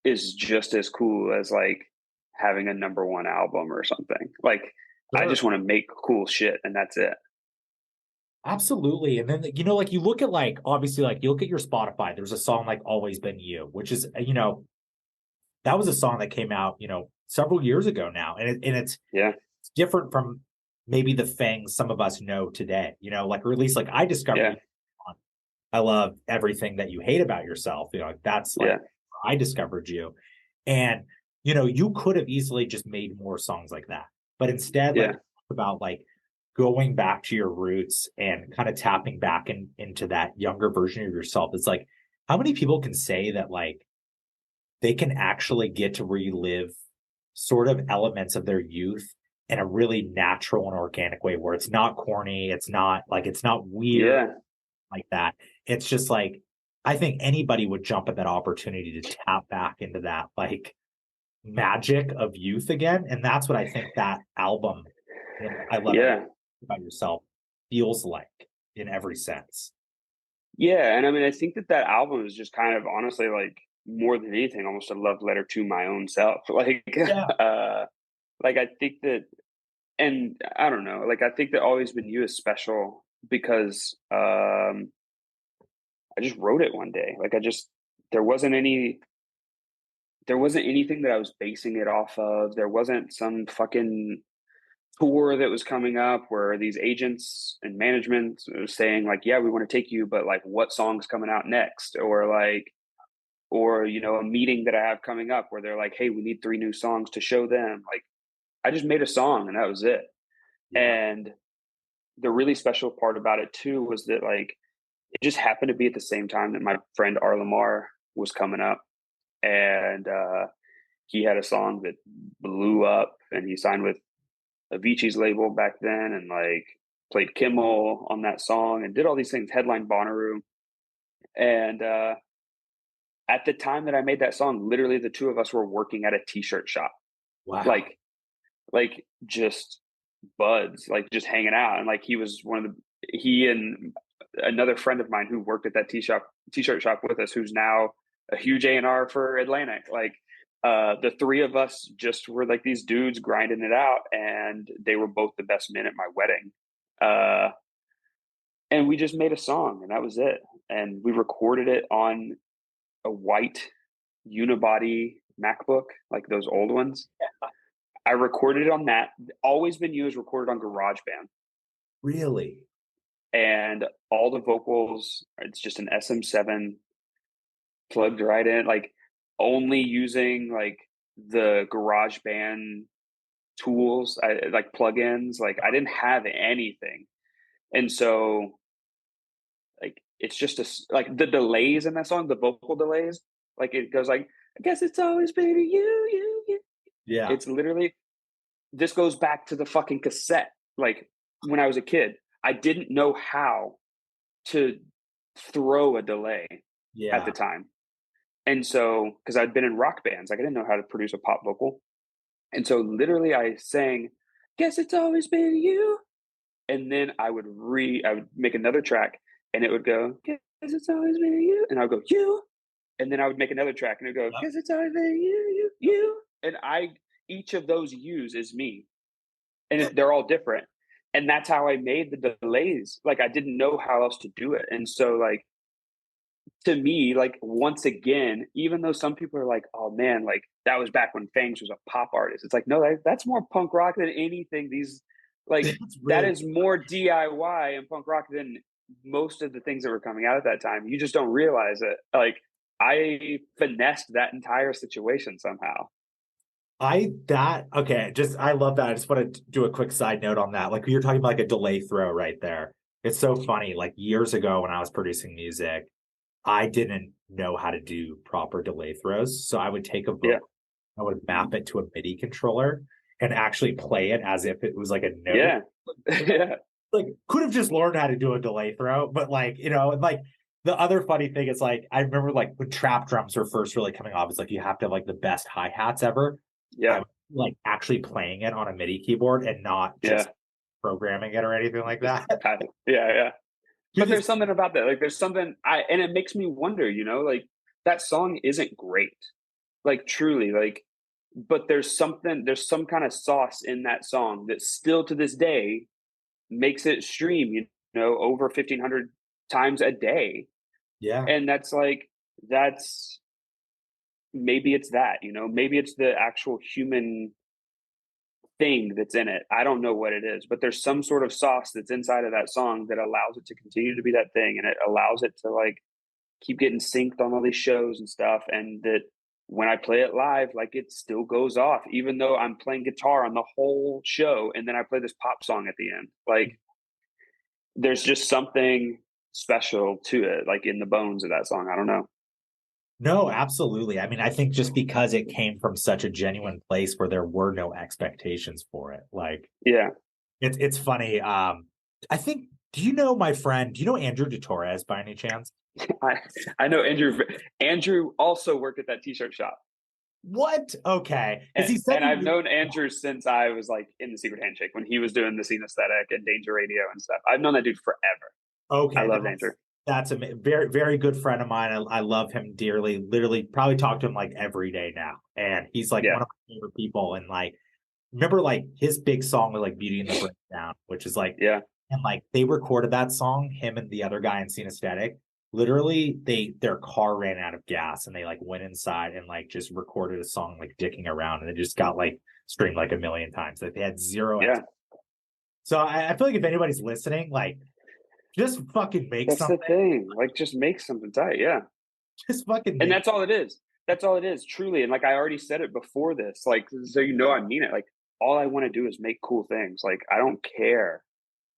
is just as cool as like having a number one album or something. Like I Sure. just want to make cool shit, and that's it. Absolutely. And then, like you look at like, obviously, like you look at your Spotify, there's a song like Always Been You, which is, that was a song that came out, several years ago now. And it's Yeah. different from maybe the Fangs some of us know today, like, or at least like I discovered Yeah. you on I Love Everything That You Hate About Yourself. Like that's like Yeah. I discovered you. And, you could have easily just made more songs like that. But instead, like Yeah. about like going back to your roots and kind of tapping back into that younger version of yourself. It's like, how many people can say that like they can actually get to relive sort of elements of their youth in a really natural and organic way where it's not corny, it's not weird Yeah. like that. It's just like I think anybody would jump at that opportunity to tap back into that like magic of youth again. And that's what I think that album, I Love Everything Yeah. About Yourself, feels like in every sense. Yeah. And I mean, I think that album is just kind of honestly like more than anything, almost a love letter to my own self. Yeah. Like I think that, and I don't know, like I think that Always Been You is special because I just wrote it one day. Like there wasn't any, there wasn't anything that I was basing it off of. There wasn't some fucking tour that was coming up where these agents and management was saying like, yeah, we want to take you, but like what song's coming out next? Or a meeting that I have coming up where they're like, hey, we need 3 new songs to show them. Like I just made a song and that was it. Yeah. And the really special part about it too was that like it just happened to be at the same time that my friend Arlamar was coming up, and he had a song that blew up, and he signed with Avicii's label back then, and like played Kimmel on that song and did all these things, headline Bonnaroo, and at the time that I made that song, literally the two of us were working at a t-shirt shop. Wow. Like just buds, like just hanging out. And like he and another friend of mine who worked at that t-shirt shop with us, who's now a huge A&R for Atlantic. Like the three of us just were like these dudes grinding it out, and they were both the best men at my wedding. And we just made a song, and that was it. And we recorded it on a white unibody MacBook, like those old ones. Yeah. I recorded it on that. Always Been You is recorded on GarageBand. Really? And all the vocals, it's just an SM7 plugged right in, like only using like the GarageBand tools, like plugins. Like I didn't have anything. And so like it's just like the delays in that song, the vocal delays, like it goes like, I guess it's always been you. Yeah. It's literally, this goes back to the fucking cassette. Like when I was a kid, I didn't know how to throw a delay at the time. And so, because I'd been in rock bands, like I didn't know how to produce a pop vocal. And so literally I sang, guess it's always been you. And then I would make another track, and it would go, guess it's always been you. And I would go, you. And then I would make another track, and it would go, guess it's always been you. And each of those yous is me. And they're all different. And that's how I made the delays. Like I didn't know how else to do it. And so like, to me, like once again, even though some people are like, oh man, like that was back when Phangs was a pop artist. It's like, no, that's more punk rock than anything. These like really that is more DIY and punk rock than most of the things that were coming out at that time. You just don't realize it. Like I finessed that entire situation somehow. I love that. I just want to do a quick side note on that. Like you're talking about like a delay throw right there. It's so funny. Like years ago when I was producing music, I didn't know how to do proper delay throws. So I would take a book, I would map it to a MIDI controller and actually play it as if it was like a note. Yeah. Like could have just learned how to do a delay throw, but like, you know, like the other funny thing is like, I remember like when trap drums were first really coming off, it's like you have to have like the best hi-hats ever. Yeah. Like actually playing it on a MIDI keyboard and not just programming it or anything like that. Yeah. But there's something about that. Like there's something and it makes me wonder, you know, like that song isn't great. Like truly, like, but there's some kind of sauce in that song that still to this day makes it stream, you know, over 1,500 times a day. Yeah. And that's maybe it's that, you know, maybe it's the actual human thing that's in it. I don't know what it is, but there's some sort of sauce that's inside of that song that allows it to continue to be that thing, and it allows it to like keep getting synced on all these shows and stuff, and that when I play it live, like it still goes off, even though I'm playing guitar on the whole show, and then I play this pop song at the end. Like there's just something special to it, like in the bones of that song. I don't know. No, absolutely. I mean, I think just because it came from such a genuine place where there were no expectations for it. Like, yeah, it's funny. I think, do you know Andrew DeTorres by any chance? I know Andrew. Andrew also worked at that t-shirt shop. What? Okay. And I've known Andrew since I was like in the Secret Handshake when he was doing the scene aesthetic and Danger Radio and stuff. I've known that dude forever. Okay. I love Andrew. That's a very, very good friend of mine. I love him dearly. Literally, probably talk to him like every day now. And he's like one of my favorite people. And like, remember like his big song was like Beauty and the Breakdown, which is like, and like they recorded that song, him and the other guy in Scene Aesthetic. Literally, their car ran out of gas and they like went inside and like just recorded a song like dicking around, and it just got like streamed like 1 million times. Like they had zero. So I feel like if anybody's listening, like, just fucking make something. That's the thing. Like, just make something tight. Yeah. Just fucking. And that's all it is. That's all it is, truly. And like, I already said it before this. Like, so you know, I mean it. Like, all I want to do is make cool things. Like, I don't care.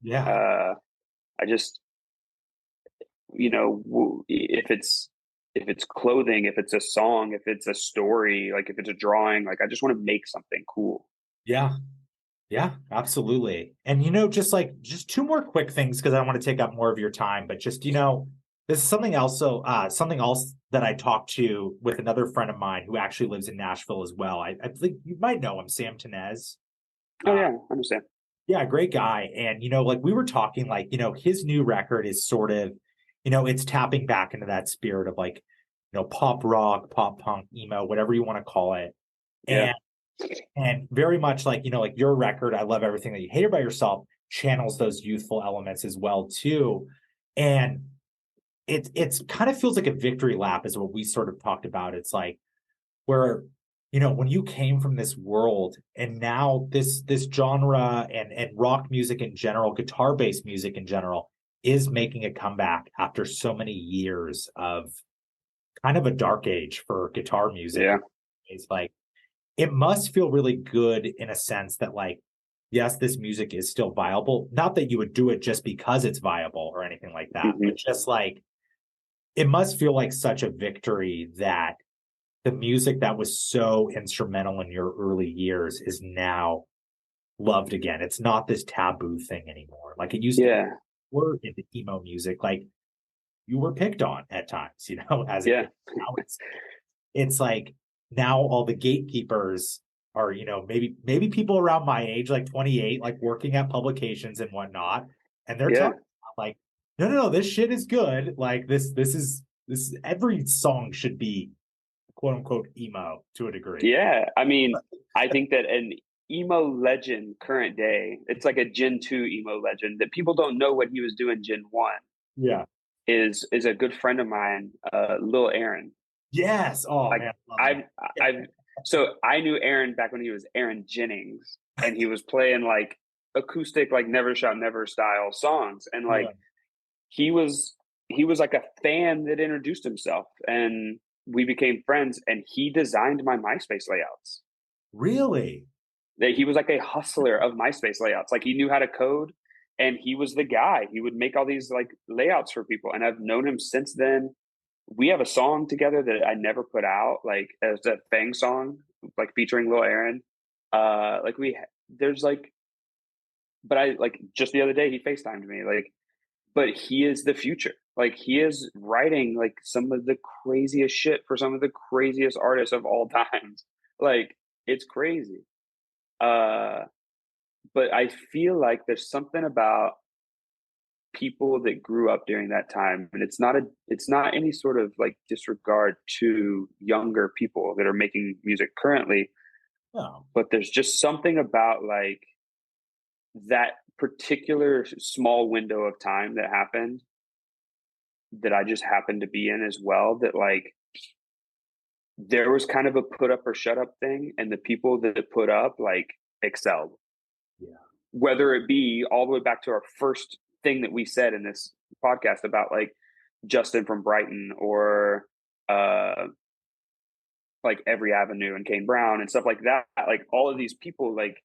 Yeah. I just, you know, if it's clothing, if it's a song, if it's a story, like if it's a drawing, like I just want to make something cool. Yeah. Yeah, absolutely. And, you know, just two more quick things, because I don't want to take up more of your time, but just, you know, This is something else that I talked to with another friend of mine who actually lives in Nashville as well. I think you might know him, Sam Tenez. Oh yeah, I understand. Yeah, great guy. And, like we were talking, like, his new record is sort of, it's tapping back into that spirit of like, pop rock, pop punk, emo, whatever you want to call it. Yeah. And very much like, like your record, I Love Everything That You Hate About Yourself, channels those youthful elements as well, too. And it's kind of feels like a victory lap is what we sort of talked about. It's like where, when you came from this world and now this genre and rock music in general, guitar-based music in general, is making a comeback after so many years of kind of a dark age for guitar music. Yeah. It's like, it must feel really good in a sense that, like, yes, this music is still viable. Not that you would do it just because it's viable or anything like that, but just like, it must feel like such a victory that the music that was so instrumental in your early years is now loved again. It's not this taboo thing anymore. Like it used to be, were into emo music, like you were picked on at times, as a kid. Now it's like now all the gatekeepers are, maybe people around my age, like 28, like working at publications and whatnot. And they're talking about like, no, this shit is good. Like this is every song should be quote unquote emo to a degree. Yeah. I mean, I think that an emo legend current day, it's like a Gen 2 emo legend that people don't know what he was doing Gen 1. Yeah. Is a good friend of mine, Lil Aaron. Yes. Oh like, man. So I knew Aaron back when he was Aaron Jennings and he was playing like acoustic, like Never Shout Never style songs. And like, he was like a fan that introduced himself and we became friends and he designed my MySpace layouts. Really? That he was like a hustler of MySpace layouts. Like he knew how to code and he was the guy. He would make all these like layouts for people. And I've known him since then. We have a song together that I never put out, like as a Fang song, like featuring Lil Aaron. But I like just the other day he FaceTimed me, like, but he is the future. Like he is writing like some of the craziest shit for some of the craziest artists of all times. Like it's crazy. But I feel like there's something about people that grew up during that time, and it's not any sort of like disregard to younger people that are making music currently. No. But there's just something about like that particular small window of time that happened that I just happened to be in as well, that like there was kind of a put up or shut up thing, and the people that put up like excelled. Yeah. Whether it be all the way back to our first thing that we said in this podcast about like Justin from Brighton or like Every Avenue and Kane Brown and stuff like that. Like all of these people, like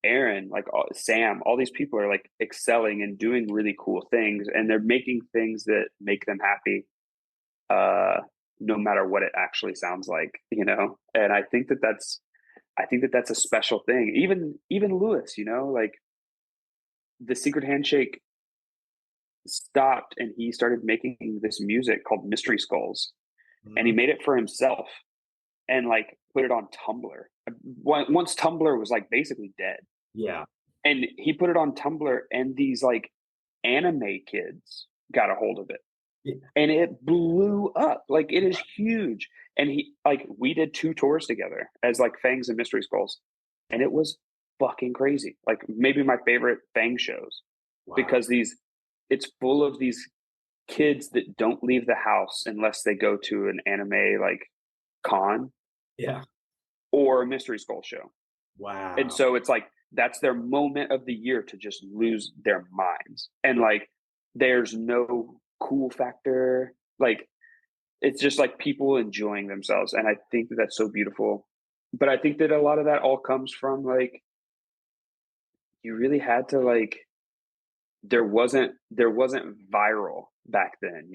Aaron, like Sam, all these people are like excelling and doing really cool things, and they're making things that make them happy, no matter what it actually sounds like, And I think that that's a special thing. Even Lewis, like the Secret Handshake stopped and he started making this music called Mystery Skulls, and he made it for himself and like put it on Tumblr. Once Tumblr was like basically dead. Yeah. And he put it on Tumblr and these like anime kids got a hold of it. Yeah. And it blew up. Like it is huge. And we did 2 tours together as like Fangs and Mystery Skulls. And it was fucking crazy. Like maybe my favorite Fang shows. Wow. Because it's full of these kids that don't leave the house unless they go to an anime like con. Yeah. Or a Mystery Skull show. Wow. And so it's like that's their moment of the year to just lose their minds. And like there's no cool factor. Like it's just like people enjoying themselves. And I think that that's so beautiful. But I think that a lot of that all comes from like you really had to like there wasn't viral back then,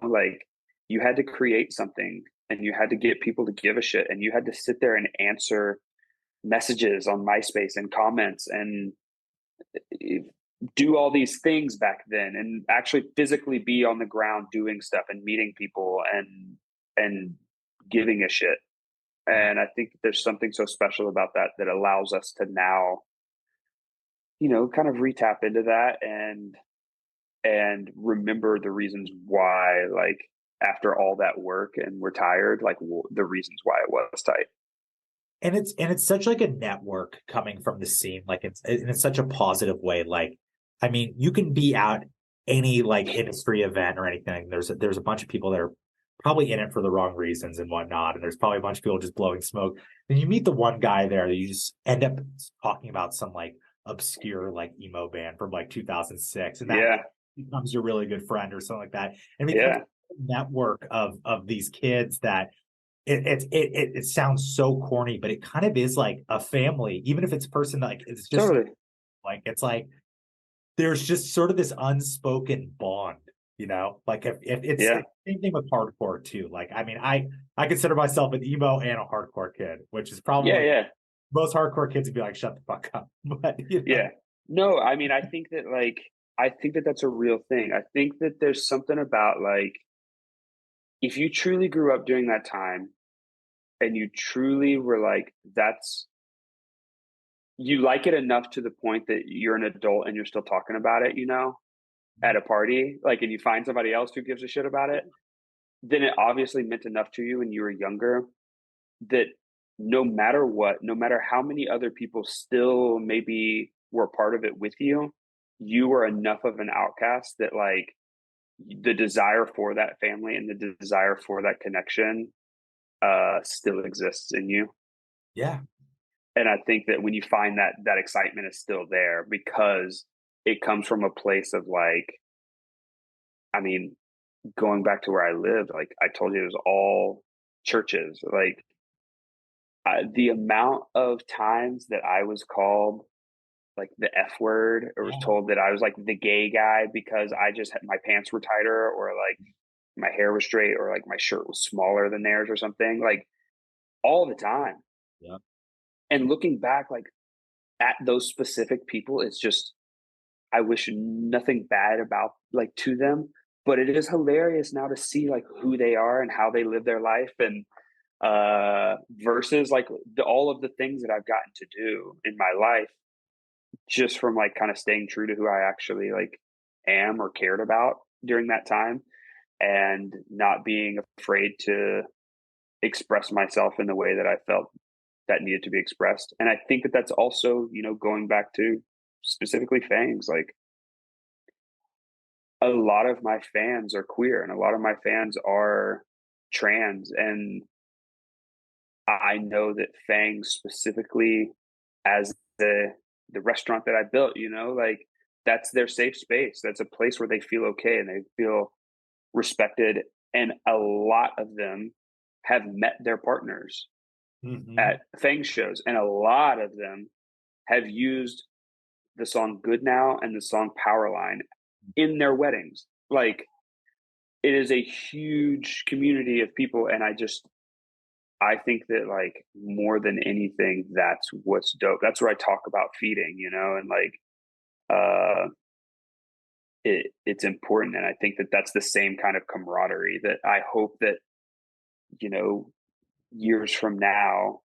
like you had to create something and you had to get people to give a shit, and you had to sit there and answer messages on MySpace and comments, and do all these things back then and actually physically be on the ground doing stuff and meeting people and giving a shit. And I think there's something so special about that that allows us to now, kind of re-tap into that and remember the reasons why, like, after all that work and we're tired, like, the reasons why it was tight. And it's such like a network coming from the scene, like it's such a positive way. Like, I mean, you can be at any like industry event or anything. There's a bunch of people that are probably in it for the wrong reasons and whatnot, and there's probably a bunch of people just blowing smoke. And you meet the one guy there that you just end up talking about some like obscure like emo band from like 2006, and that becomes your really good friend or something like that. And it becomes a network of these kids that it sounds so corny, but it kind of is like a family, even if it's a person like it's just like it's like there's just sort of this unspoken bond, like if it's the same thing with hardcore too. Like, I mean, I consider myself an emo and a hardcore kid, which is probably most hardcore kids would be like, shut the fuck up. But no, I mean, I think that that's a real thing. I think that there's something about, like, if you truly grew up during that time and you truly were like, you like it enough to the point that you're an adult and you're still talking about it, at a party, like, and you find somebody else who gives a shit about it, then it obviously meant enough to you when you were younger that no matter what, no matter how many other people still maybe were part of it with you, you were enough of an outcast that, like, the desire for that family and the desire for that connection still exists in you. Yeah. And I think that when you find that excitement is still there because it comes from a place of, like, I mean, going back to where I lived, like I told you, it was all churches. Like, the amount of times that I was called like the F word, or was told that I was like the gay guy because I just had my pants were tighter, or like my hair was straight, or like my shirt was smaller than theirs or something, like, all the time. Yeah. And looking back, like, at those specific people, it's just, I wish nothing bad about, like, to them, but it is hilarious now to see, like, who they are and how they live their life, and versus like all of the things that I've gotten to do in my life just from, like, kind of staying true to who I actually, like, am or cared about during that time, and not being afraid to express myself in the way that I felt that needed to be expressed. And I think that that's also, going back to specifically Phangs, like, a lot of my fans are queer and a lot of my fans are trans. And I know that Phangs specifically, as the restaurant that I built, like, that's their safe space. That's a place where they feel okay and they feel respected. And a lot of them have met their partners at Fang shows. And a lot of them have used the song Good Now and the song Powerline in their weddings. Like, it is a huge community of people. And I think that, like, more than anything, that's what's dope. That's where I talk about feeding, and like, it's important. And I think that that's the same kind of camaraderie that I hope that, years from now,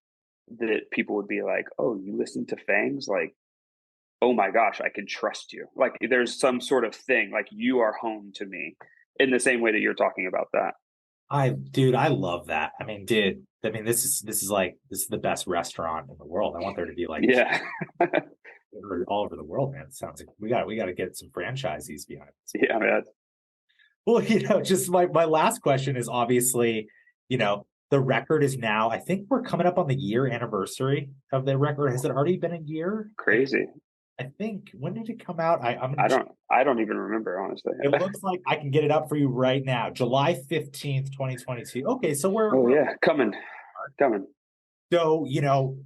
that people would be like, oh, you listen to Phangs? Like, oh my gosh, I can trust you. Like, there's some sort of thing, like, you are home to me in the same way that you're talking about that. I love that. I mean, this is the best restaurant in the world. I want there to be like all over the world, man. It sounds like we got to get some franchisees behind this. Yeah, man. Well, just my last question is obviously, the record is now, I think we're coming up on the year anniversary of the record. Has it already been a year? Crazy. I think, when did it come out? I don't even remember, honestly. It looks like I can get it up for you right now. July 15th, 2022. Okay, so we're coming. So,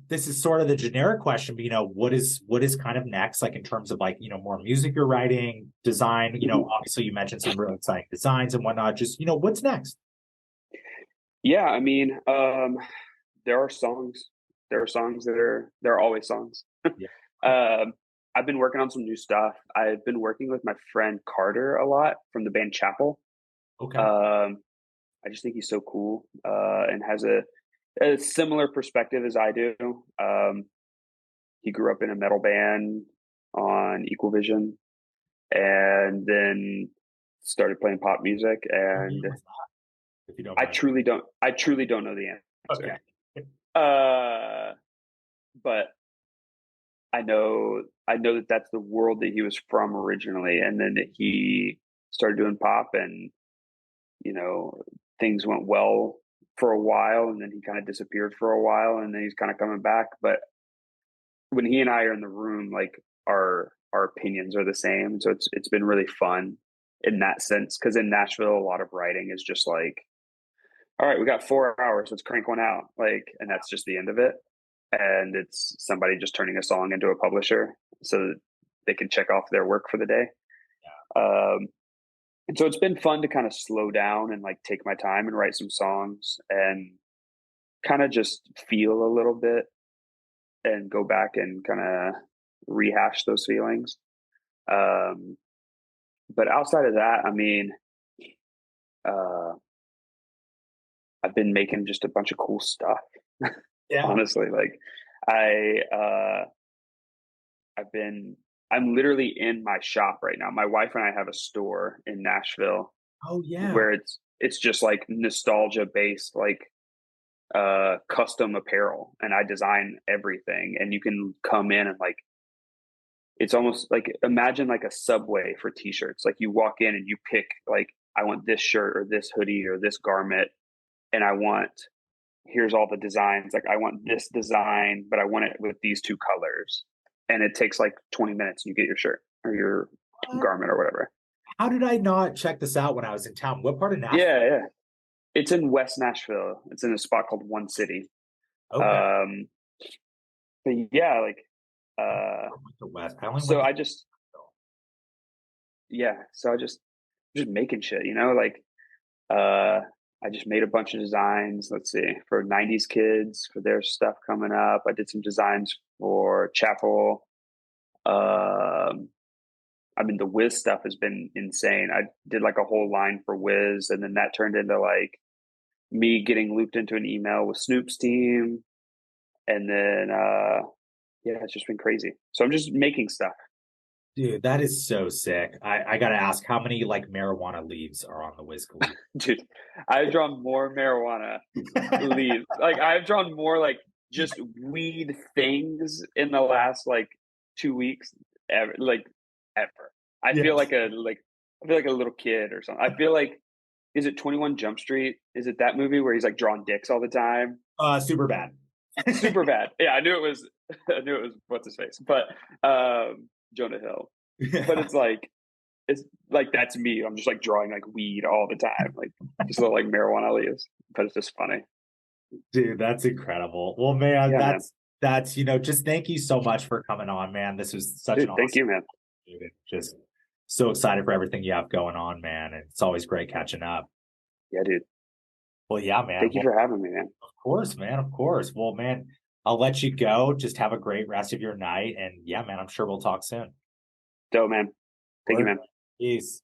this is sort of the generic question, but what is kind of next, like, in terms of, like, more music you're writing, design, obviously you mentioned some really exciting designs and whatnot. Just, what's next? Yeah, I mean, there are songs that there are always songs. I've been working on some new stuff. I've been working with my friend Carter a lot from the band Chapel. Okay. I just think he's so cool, and has a similar perspective as I do. He grew up in a metal band on Equal Vision, and then started playing pop music. And if you don't I mind. truly don't know the answer. Okay. But I know that that's the world that he was from originally, and then that he started doing pop, and things went well for a while, and then he kind of disappeared for a while, and then he's kind of coming back. But when he and I are in the room, like our opinions are the same, so it's been really fun in that sense. Because in Nashville, a lot of writing is just like, all right, we got 4 hours, let's crank one out, like, and that's just the end of it. And it's somebody just turning a song into a publisher so that they can check off their work for the day. Yeah. And so it's been fun to kind of slow down and like take my time and write some songs and kind of just feel a little bit and go back and kind of rehash those feelings. But outside of that, I mean, I've been making just a bunch of cool stuff. Yeah. Honestly, like I'm literally in my shop right now. My wife and I have a store in Nashville. Oh yeah. Where it's just like nostalgia based, like custom apparel, and I design everything, and you can come in and like, it's almost like, imagine like a Subway for t-shirts. Like you walk in and you pick like, I want this shirt or this hoodie or this garment, and here's all the designs. Like I want this design, but I want it with these two colors. And it takes like 20 minutes and you get your shirt or your garment or whatever. How did I not check this out when I was in town? What part of Nashville? Yeah. It's in West Nashville. It's in a spot called One City. Okay. But yeah, like, the West. So I just making shit, like, I just made a bunch of designs, let's see, for 90s kids, for their stuff coming up. I did some designs for Chapel. I mean, the Wiz stuff has been insane. I did like a whole line for Wiz, and then that turned into like me getting looped into an email with Snoop's team. And then, yeah, it's just been crazy. So I'm just making stuff. Dude, that is so sick. I gotta ask, how many like marijuana leaves are on the Wiz Khalifa? Dude, I've drawn more marijuana leaves. Like I've drawn more like just weed things in the last like 2 weeks ever. I feel like a little kid or something. I feel like, is it 21 Jump Street? Is it that movie where he's like drawing dicks all the time? Super bad. Super bad. Yeah, I knew it was what's his face, but Jonah Hill. Yeah. But it's like that's me. I'm just like drawing like weed all the time, like just little like marijuana leaves. But it's just funny. Dude, that's incredible. Well, man, yeah, that's just thank you so much for coming on, man. This was such an awesome. Thank you, man. Dude, just so excited for everything you have going on, man. And it's always great catching up. Yeah, dude. Well, yeah, man. Thank you for having me, man. Of course, man. Of course. Well, man, I'll let you go. Just have a great rest of your night. And yeah, man, I'm sure we'll talk soon. Dope, man. Thank you, man. Peace.